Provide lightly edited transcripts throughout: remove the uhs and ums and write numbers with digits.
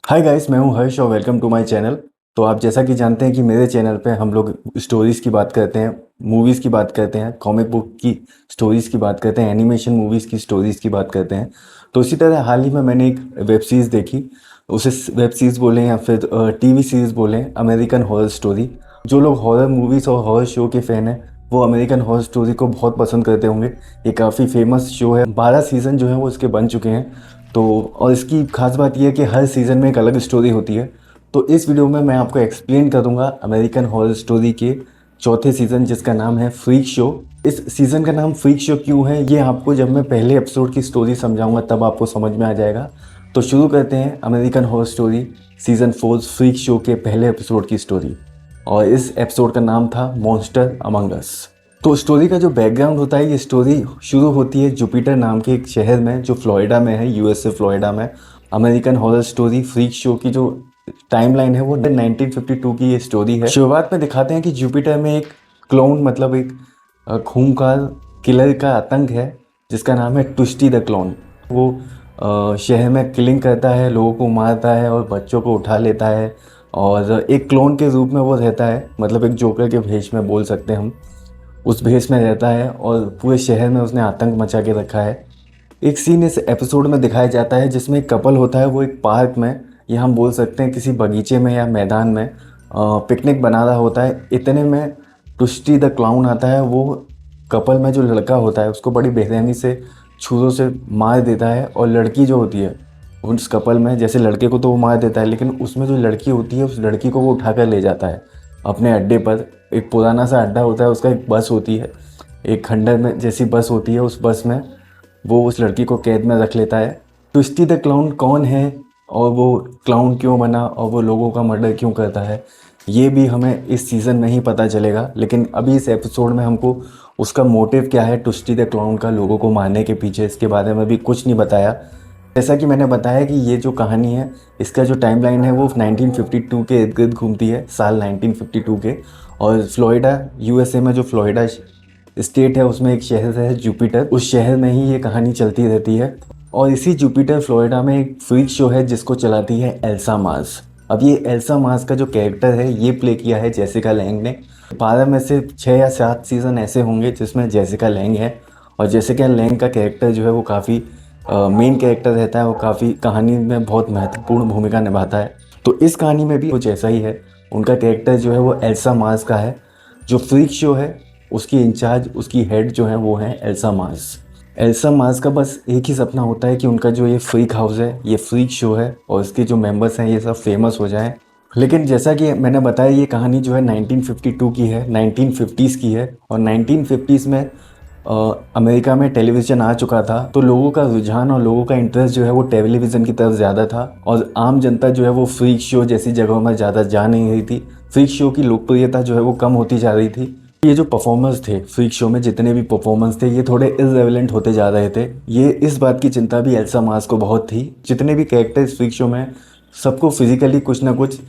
Hi guys, मैं हूं हर्ष और वेलकम टू माय चैनल। तो आप जैसा कि जानते हैं कि मेरे चैनल पे हम लोग स्टोरीज़ की बात करते हैं, मूवीज़ की बात करते हैं, कॉमिक बुक की स्टोरीज़ की बात करते हैं, एनिमेशन मूवीज़ की स्टोरीज़ की बात करते हैं। तो इसी तरह हाल ही में मैंने एक वेब सीरीज़ देखी। उसे वेब सीरीज़ बोलें या फिर टीवी सीरीज़ बोलें, अमेरिकन हॉरर स्टोरी। जो लोग हॉरर मूवीज़ और हॉरर शो के फ़ैन हैं वो अमेरिकन हॉरर स्टोरी को बहुत पसंद करते होंगे। ये काफ़ी फेमस शो है, 12 सीज़न जो है वो इसके बन चुके हैं। तो और इसकी खास बात यह है कि हर सीज़न में एक अलग स्टोरी होती है। तो इस वीडियो में मैं आपको एक्सप्लेन करूंगा अमेरिकन हॉरर स्टोरी के चौथे सीज़न, जिसका नाम है फ्रीक शो। इस सीज़न का नाम फ्रीक शो क्यों है ये आपको जब मैं पहले एपिसोड की स्टोरी समझाऊंगा तब आपको समझ में आ जाएगा। तो शुरू करते हैं American horror story season 4 freak show के पहले एपिसोड की स्टोरी। और इस एपिसोड का नाम था मॉन्स्टर अमंग अस। तो स्टोरी का जो बैकग्राउंड होता है, ये स्टोरी शुरू होती है जुपिटर नाम के एक शहर में जो फ्लोरिडा में है, यूएसए फ्लोरिडा में। American horror story freak show की जो टाइमलाइन है वो 1952 की ये स्टोरी है। शुरुआत में दिखाते हैं कि जुपिटर में एक क्लोन, मतलब एक खूंखार किलर का आतंक है जिसका नाम है ट्विस्टी द क्लोन। वो शहर में किलिंग करता है, लोगों को मारता है और बच्चों को उठा लेता है। और एक क्लोन के रूप में वो रहता है, मतलब एक जोकर के भेष में बोल सकते हैं हम। उस भेष में रहता है और पूरे शहर में उसने आतंक मचा के रखा है। एक सीन इस एपिसोड में दिखाया जाता है जिसमें एक कपल होता है, वो एक पार्क में या हम बोल सकते हैं किसी बगीचे में या मैदान में पिकनिक बना रहा होता है। इतने में टुस्टी द क्लाउन आता है। वो कपल में जो लड़का होता है उसको बड़ी बेरहमी से छुरों से मार देता है। और लड़की जो होती है उस कपल में, जैसे लड़के को तो वो मार देता है, लेकिन उसमें जो लड़की होती है उस लड़की को वो उठा कर ले जाता है अपने अड्डे पर। एक पुराना सा अड्डा होता है, उसका एक बस होती है, एक खंडर में जैसी बस होती है। उस बस में वो उस लड़की को कैद में रख लेता है। ट्विस्टी द क्लाउन कौन है और वो क्लाउन क्यों बना और वो लोगों का मर्डर क्यों करता है, ये भी हमें इस सीज़न में ही पता चलेगा। लेकिन अभी इस एपिसोड में हमको उसका मोटिव क्या है ट्विस्टी द क्लाउन का लोगों को मारने के पीछे, इसके बारे में भी कुछ नहीं बताया। जैसा कि मैंने बताया कि ये जो कहानी है इसका जो टाइमलाइन है वो 1952 के इर्द गिर्द घूमती है, साल 1952 के। और फ्लोरिडा, यूएसए में जो फ्लोरिडा स्टेट है उसमें एक शहर है जुपिटर, उस शहर में ही ये कहानी चलती रहती है। और इसी जुपिटर फ्लोरिडा में एक फ्रीक शो है जिसको चलाती है एल्सा मार्स। अब ये एल्सा मार्स का जो कैरेक्टर है ये प्ले किया है जेसिका लैंग ने। 12 में से 6 या 7 सीज़न ऐसे होंगे जिसमें जेसिका लैंग है। और जेसिका लैंग का कैरेक्टर जो है वो काफ़ी मेन कैरेक्टर रहता है, वो काफ़ी कहानी में बहुत महत्वपूर्ण भूमिका निभाता है। तो इस कहानी में भी कुछ ऐसा ही है। उनका कैरेक्टर जो है वो एल्सा मार्स का है। जो फ्रीक शो है उसकी इंचार्ज, उसकी हेड जो है वो है एल्सा मार्स। एल्सा मार्स का बस एक ही सपना होता है कि उनका जो ये फ्रीक हाउस है, ये फ्रीक शो है और इसके जो मेंबर्स हैं ये सब फेमस हो जाएं। लेकिन जैसा कि मैंने बताया ये कहानी जो है 1952 की है, 1950s की है। और 1950s में अमेरिका में टेलीविज़न आ चुका था, तो लोगों का रुझान और लोगों का इंटरेस्ट जो है वो टेलीविज़न की तरफ ज़्यादा था। और आम जनता जो है वो फ्रीक शो जैसी जगहों में ज़्यादा जा नहीं रही थी। फ्रीक शो की लोकप्रियता जो है वो कम होती जा रही थी। ये जो परफॉर्मर्स थे फ्रीक शो में, जितने भी परफॉर्मर्स थे, ये थोड़े इररिलेवेंट होते जा रहे थे। ये इस बात की चिंता भी एल्सा मार्स को बहुत थी। जितने भी कैरेक्टर्स फ्रीक शो में, सबको फिजिकली कुछ ना कुछ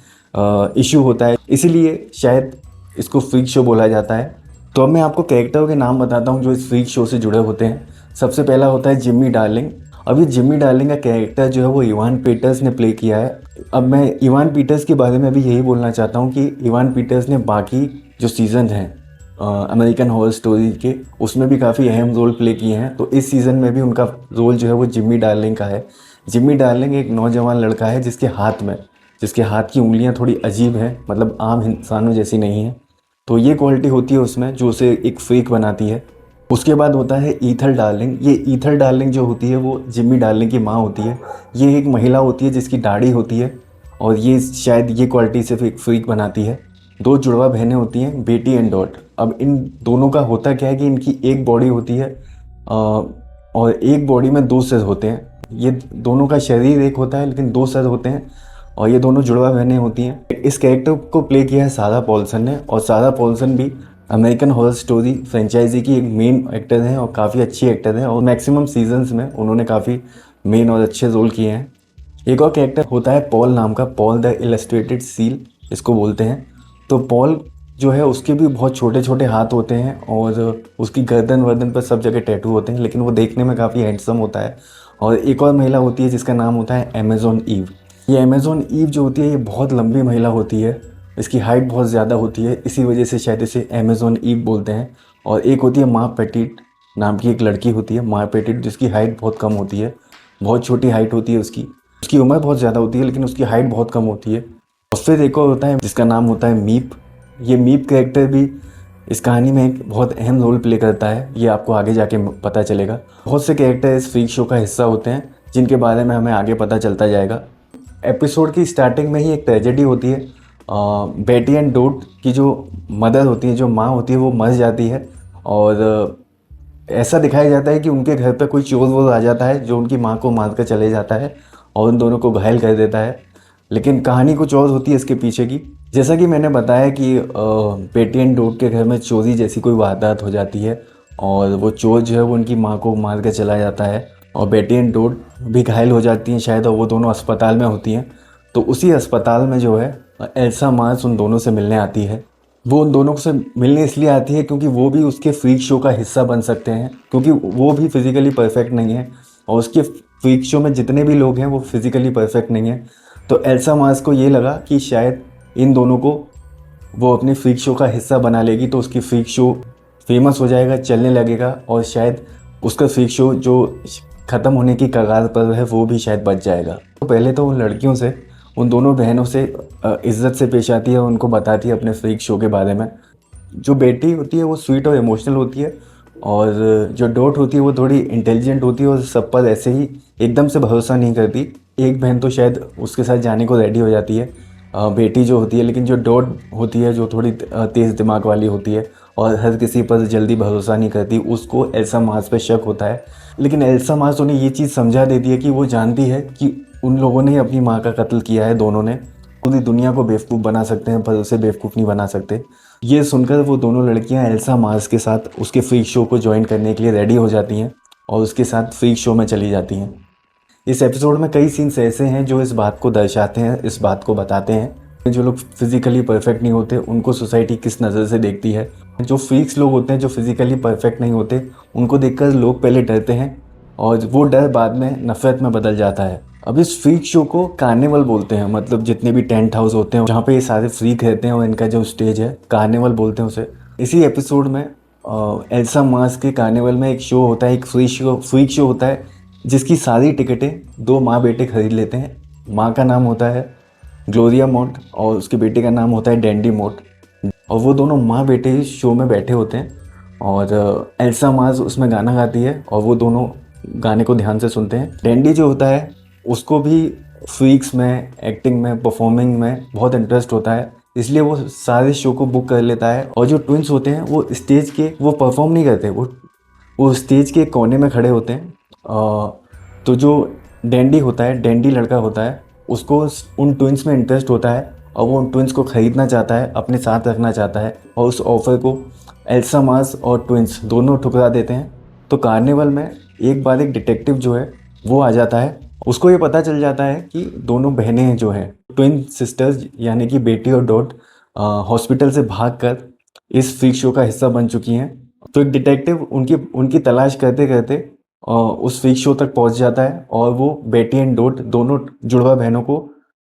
इशू होता है, इसीलिए शायद इसको फ्रीक शो बोला जाता है। तो अब मैं आपको कैरेक्टरों के नाम बताता हूँ जो इस फ्रीक शो से जुड़े होते हैं। सबसे पहला होता है जिम्मी डार्लिंग। अब ये जिम्मी डार्लिंग का कैरेक्टर जो है वो इवान पीटर्स ने प्ले किया है। अब मैं इवान पीटर्स के बारे में भी यही बोलना चाहता हूँ कि इवान पीटर्स ने बाकी जो सीज़न हैं अमेरिकन हॉरर स्टोरी के, उसमें भी काफ़ी अहम रोल प्ले किए हैं। तो इस सीज़न में भी उनका रोल जो है वो जिम्मी डार्लिंग का है। जिम्मी डार्लिंग एक नौजवान लड़का है जिसके हाथ की उंगलियां थोड़ी अजीब हैं, मतलब आम इंसानों जैसी नहीं है। तो ये क्वालिटी होती है उसमें जो उसे एक फ्रीक बनाती है। उसके बाद होता है ईथर डार्लिंग। ये ईथर डार्लिंग जो होती है वो जिम्मी डार्लिंग की माँ होती है। ये एक महिला होती है जिसकी दाढ़ी होती है और ये शायद ये क्वालिटी सिर्फ एक फ्रीक बनाती है। दो जुड़वा बहनें होती हैं, बेटी एंड डॉट। अब इन दोनों का होता क्या है कि इनकी एक बॉडी होती है और एक बॉडी में दो सिर होते हैं। ये दोनों का शरीर एक होता है लेकिन दो सिर होते हैं और ये दोनों जुड़वा बहनें होती हैं। इस कैरेक्टर को प्ले किया है सारा पॉल्सन ने। और सारा पॉल्सन भी अमेरिकन हॉरर स्टोरी फ्रेंचाइजी की एक मेन एक्टर हैं और काफ़ी अच्छी एक्टर हैं। और मैक्सिमम सीजन्स में उन्होंने काफ़ी मेन और अच्छे रोल किए हैं। एक और कैरेक्टर होता है पॉल नाम का, पॉल द इलस्ट्रेटेड सील इसको बोलते हैं। तो पॉल जो है उसके भी बहुत छोटे छोटे हाथ होते हैं और उसकी गर्दन वर्दन पर सब जगह टैटू होते हैं, लेकिन वो देखने में काफ़ी हैंडसम होता है। और एक और महिला होती है जिसका नाम होता है अमेजॉन ईव। ये अमेज़ॉन ईव जो होती है ये बहुत लंबी महिला होती है, इसकी हाइट बहुत ज़्यादा होती है, इसी वजह से शायद इसे अमेज़ॉन ईव बोलते हैं। और एक होती है माँ पेटिट नाम की एक लड़की होती है, माँ पेटिट, जिसकी हाइट बहुत कम होती है, बहुत छोटी हाइट होती है उसकी। उसकी उम्र बहुत ज़्यादा होती है लेकिन उसकी हाइट बहुत कम होती है। और फिर एक और होता है जिसका नाम होता है मीप। ये मीप कैरेक्टर भी इस कहानी में एक बहुत अहम रोल प्ले करता है, ये आपको आगे जाके पता चलेगा। बहुत से कैरेक्टर इस फ्रीक शो का हिस्सा होते हैं जिनके बारे में हमें आगे पता चलता जाएगा। एपिसोड की स्टार्टिंग में ही एक ट्रेजेडी होती है। बेटी एंड डोट की जो मदर होती है, जो माँ होती है, वो मर जाती है। और ऐसा दिखाया जाता है कि उनके घर पे कोई चोर वोर आ जाता है जो उनकी माँ को मार कर चले जाता है और उन दोनों को घायल कर देता है। लेकिन कहानी कुछ और होती है इसके पीछे की। जैसा कि मैंने बताया कि बेटी एंड डोट के घर में चोरी जैसी कोई वारदात हो जाती है और वो चोर जो है वो उनकी माँ को मार कर चला जाता है और बेटी एंड डोट भी घायल हो जाती हैं शायद, और वो दोनों अस्पताल में होती हैं। तो उसी अस्पताल में जो है एल्सा मार्स उन दोनों से मिलने आती है। वो उन दोनों से मिलने इसलिए आती है क्योंकि वो भी उसके फ्रीक शो का हिस्सा बन सकते हैं, क्योंकि वो भी फिज़िकली परफेक्ट नहीं है और उसके फ्रीक शो में जितने भी लोग हैं वो फिज़िकली परफेक्ट नहीं है। तो एल्सा मार्स को ये लगा कि शायद इन दोनों को वो अपने फ्रीक शो का हिस्सा बना लेगी तो उसकी फ्रीक शो फेमस हो जाएगा, चलने लगेगा और शायद उसका फ्रीक शो जो ख़त्म होने की कगार पर है वो भी शायद बच जाएगा। तो पहले तो उन लड़कियों से, उन दोनों बहनों से इज्जत से पेश आती है, उनको बताती है अपने फ्रीक शो के बारे में। जो बेटी होती है वो स्वीट और इमोशनल होती है और जो डॉट होती है वो थोड़ी इंटेलिजेंट होती है और सब पर ऐसे ही एकदम से भरोसा नहीं करती। एक बहन तो शायद उसके साथ जाने को रेडी हो जाती है, बेटी जो होती है, लेकिन जो डॉट होती है जो थोड़ी तेज़ दिमाग वाली होती है और हर किसी पर जल्दी भरोसा नहीं करती, उसको एल्सा मार्स पे शक होता है। लेकिन एल्सा मार्स उन्हें ये चीज़ समझा देती है कि वो जानती है कि उन लोगों ने अपनी माँ का कत्ल किया है, दोनों ने। पूरी दुनिया को बेवकूफ़ बना सकते हैं पर उसे बेवकूफ़ नहीं बना सकते। ये सुनकर वो दोनों लड़कियां एल्सा मार्स के साथ उसके फ्रीक शो को ज्वाइन करने के लिए रेडी हो जाती हैं और उसके साथ फ्रीक शो में चली जाती हैं। इस एपिसोड में कई सीन्स ऐसे हैं जो इस बात को दर्शाते हैं, इस बात को बताते हैं जो लोग फिजिकली परफेक्ट नहीं होते उनको सोसाइटी किस नज़र से देखती है। जो फ्रीक्स लोग होते हैं जो फिजिकली परफेक्ट नहीं होते उनको देखकर लोग पहले डरते हैं और वो डर बाद में नफरत में बदल जाता है। अब इस फ्रीक शो को कार्निवल बोलते हैं, मतलब जितने भी टेंट हाउस होते हैं जहाँ पे ये सारे फ्रीक रहते हैं और इनका जो स्टेज है कार्निवल बोलते हैं उसे। इसी एपिसोड में एल्सा मार्स के कार्निवल में एक शो होता है, एक फ्रीक शो होता है जिसकी सारी टिकटें दो माँ बेटे खरीद लेते हैं। माँ का नाम होता है ग्लोरिया मोट और उसके बेटे का नाम होता है डैंडी मोट। और वो दोनों माँ बेटे इस शो में बैठे होते हैं और एल्सा मार्स उसमें गाना गाती है और वो दोनों गाने को ध्यान से सुनते हैं। डैंडी जो होता है उसको भी फ्रीक्स में, एक्टिंग में, परफॉर्मिंग में बहुत इंटरेस्ट होता है, इसलिए वो सारे शो को बुक कर लेता है। और जो ट्विंस होते हैं वो स्टेज के, वो परफॉर्म नहीं करते, वो स्टेज के कोने में खड़े होते हैं। तो जो डैंडी होता है, डैंडी लड़का होता है, उसको उन ट्विंस में इंटरेस्ट होता है और वो उन ट्विंस को ख़रीदना चाहता है, अपने साथ रखना चाहता है और उस ऑफ़र को एल्सा मार्स और ट्विंस दोनों ठुकरा देते हैं। तो कार्निवल में एक बार एक डिटेक्टिव जो है वो आ जाता है। उसको ये पता चल जाता है कि दोनों बहनें जो हैं, ट्विन सिस्टर्स यानी कि बेटी और डॉट, हॉस्पिटल से भागकर इस फ्रीक शो का हिस्सा बन चुकी हैं। तो एक डिटेक्टिव उनकी उनकी तलाश करते करते उस फ्रीक शो तक पहुंच जाता है और वो बेटी एंड डॉट दोनों जुड़वा बहनों को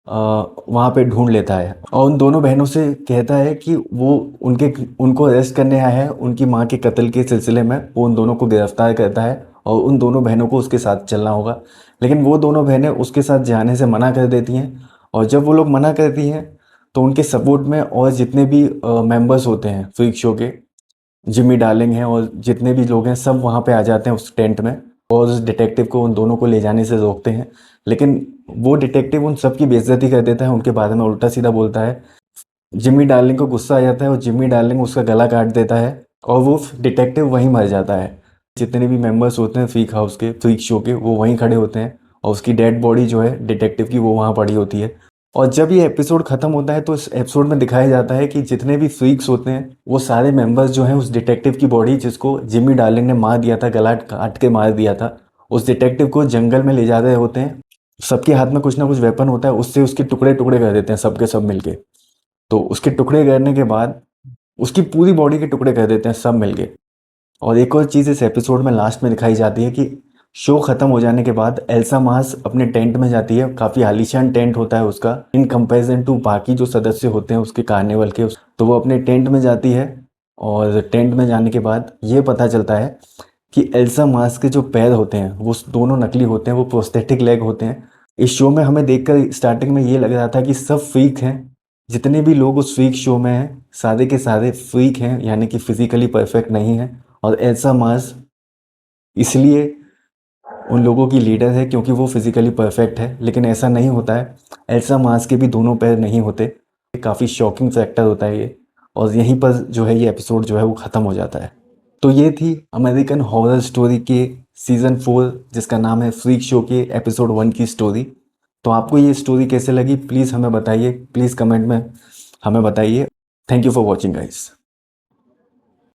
वहाँ पे ढूंढ लेता है और उन दोनों बहनों से कहता है कि वो उनको अरेस्ट करने आया है उनकी माँ के कत्ल के सिलसिले में। वो उन दोनों को गिरफ्तार करता है और उन दोनों बहनों को उसके साथ चलना होगा। लेकिन वो दोनों बहनें उसके साथ जाने से मना कर देती हैं और जब वो लोग मना करती हैं तो उनके सपोर्ट में और जितने भी मेंबर्स होते हैं फ्रीक शो के, जिमी डार्लिंग हैं और जितने भी लोग हैं, सब वहाँ पे आ जाते हैं उस टेंट में और उस डिटेक्टिव को उन दोनों को ले जाने से रोकते हैं। लेकिन वो डिटेक्टिव उन सब की बेइज्जती कर देता है, उनके बारे में उल्टा सीधा बोलता है। जिमी डार्लिंग को गुस्सा आ जाता है और जिमी डार्लिंग उसका गला काट देता है और वो डिटेक्टिव वहीं मर जाता है। जितने भी मेंबर्स होते हैं फ्रीक हाउस के, फ्रीक शो के, वो वहीं खड़े होते हैं और उसकी डेड बॉडी जो है डिटेक्टिव की वो वहाँ पड़ी होती है। और जब ये एपिसोड ख़त्म होता है तो इस एपिसोड में दिखाया जाता है कि जितने भी फ्रीक्स होते हैं वो सारे मेंबर्स जो हैं उस डिटेक्टिव की बॉडी, जिसको जिमी डार्लिंग ने मार दिया था, गला काट के मार दिया था, उस डिटेक्टिव को जंगल में ले जा रहे होते हैं। सबके हाथ में कुछ ना कुछ वेपन होता है, उससे उसके टुकड़े टुकड़े कर देते हैं सबके सब मिलके। तो उसके टुकड़े करने के बाद उसकी पूरी बॉडी के टुकड़े कर देते हैं सब मिलके। और एक और चीज़ इस एपिसोड में लास्ट में दिखाई जाती है कि शो खत्म हो जाने के बाद एल्सा मास अपने टेंट में जाती है। काफी आलीशान टेंट होता है उसका इन कंपैरिजन टू बाकी जो सदस्य होते हैं उसके कार्निवल के। तो वो अपने टेंट में जाती है और टेंट में जाने के बाद ये पता चलता है कि एल्सा मास के जो पैर होते हैं वो दोनों नकली होते हैं, वो प्रोस्थेटिक लेग होते हैं। इस शो में हमें देखकर स्टार्टिंग में ये लग रहा था कि सब फ्रीक हैं, जितने भी लोग उस फ्रीक शो में हैं सारे के सारे फ्रीक हैं, यानी कि फिजिकली परफेक्ट नहीं है। और एल्सा मास इसलिए उन लोगों की लीडर है क्योंकि वो फिजिकली परफेक्ट है, लेकिन ऐसा नहीं होता है। एल्सा मास के भी दोनों पैर नहीं होते। काफ़ी शॉकिंग फैक्टर होता है ये। और यहीं पर जो है ये एपिसोड जो है वो ख़त्म हो जाता है। तो ये थी अमेरिकन हॉरर स्टोरी के सीज़न 4 जिसका नाम है फ्रीक शो के एपिसोड 1 की स्टोरी। तो आपको ये स्टोरी कैसे लगी प्लीज़ हमें बताइए, प्लीज़ कमेंट में हमें बताइए। Thank you for watching guys.